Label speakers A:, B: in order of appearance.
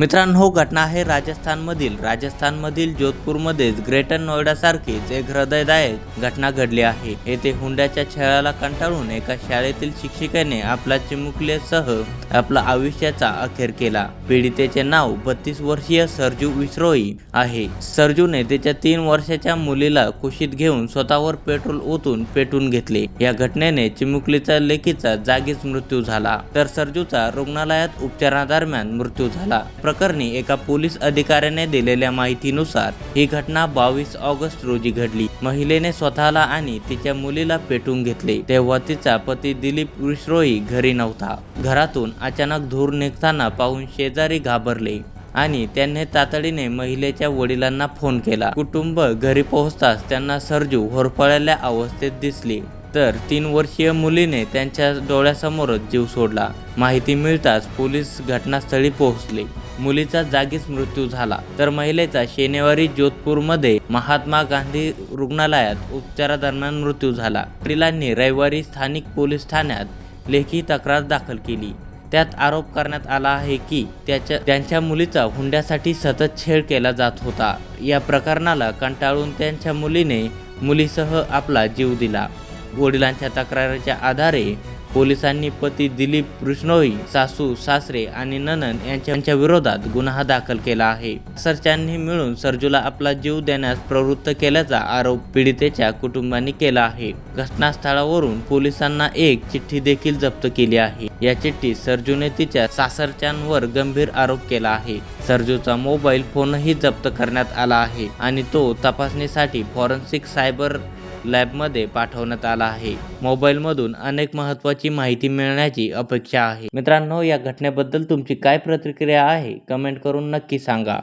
A: मित्रांनो, घटना आहे राजस्थानमधील जोधपूरमध्येच ग्रेटर नोएडा सारखीच एक हृदयदायक घटना घडली आहे। येथे हुंड्याच्या छळाला कंटाळून एका शाळेतील शिक्षिकेने आपल्या चिमुकलीसह आपला आयुष्याचा अखेर केला। पीडितेचे नाव 32 वर्षीय सरजू विश्रोई आहे। सरजूने त्याच्या 3 वर्षाच्या मुलीला कुशीत घेऊन स्वतःवर पेट्रोल ओतून पेटून घेतले। या घटनेने चिमुकलीचा लेकीचा जागीच मृत्यू झाला, तर सरजूचा रुग्णालयात उपचारादरम्यान मृत्यू झाला। प्रकरणी एका पोलीस अधिकाऱ्याने दिलेल्या माहितीनुसार ही घटना 22 ऑगस्ट रोजी घडली। महिलेने स्वतःला आणि तिच्या मुलीला पेटून घेतले तेव्हा तिचा पती दिलीप विश्रोई घरी नव्हता। घरातून अचानक धूर निघताना पाहून शेजारी घाबरले आणि त्यांनी तातडीने महिलेच्या वडिलांना फोन केला। कुटुंब घरी पोहोचताच त्यांना सरजू होरपळलेल्या अवस्थेत दिसली, तर 3 वर्षीय मुलीने त्यांच्या डोळ्यासमोरच जीव सोडला। माहिती मिळताच पोलीस घटनास्थळी पोहोचले। मुलीचा जागीच मृत्यू झाला, तर महिलेचा शनिवारी जोधपूरमध्ये महात्मा गांधी रुग्णालयात उपचारादरम्यान मृत्यू झाला। वडिलांनी रविवारी स्थानिक पोलीस ठाण्यात लेखी तक्रार दाखल केली। त्यात आरोप करण्यात आला आहे की त्यांच्या मुलीचा हुंड्यासाठी सतत छळ केला जात होता। या प्रकरणाला कंटाळून त्यांच्या मुलीने मुलीसह आपला जीव दिला। वडिलांच्या तक्रारीच्या आधारे पोलिसांनी पती दिलीप विश्रोई, सासू सासरे आणि नणंद यांच्या विरोधात गुन्हा दाखल केला आहे। सरच्यांनी मिळून सरजूला आपला जीव देण्यास प्रवृत्त केल्याचा आरोप पीडितेच्या कुटुंबाने केला आहे। घटनास्थळावरून पोलिसांना एक चिठ्ठी देखील जप्त केली आहे। या चिठ्ठीत सरजूने तिच्या सासरच्यांवर गंभीर आरोप केला आहे। सरजूचा मोबाईल फोनही जप्त करण्यात आला आहे आणि तो तपासणीसाठी फॉरेन्सिक सायबर लॅबमध्ये पाठवण्यात आला आहे। मोबाईलमधून अनेक महत्त्वाची माहिती मिळण्याची अपेक्षा आहे। मित्रांनो, या घटनेबद्दल तुमची काय प्रतिक्रिया आहे कमेंट करून नक्की सांगा।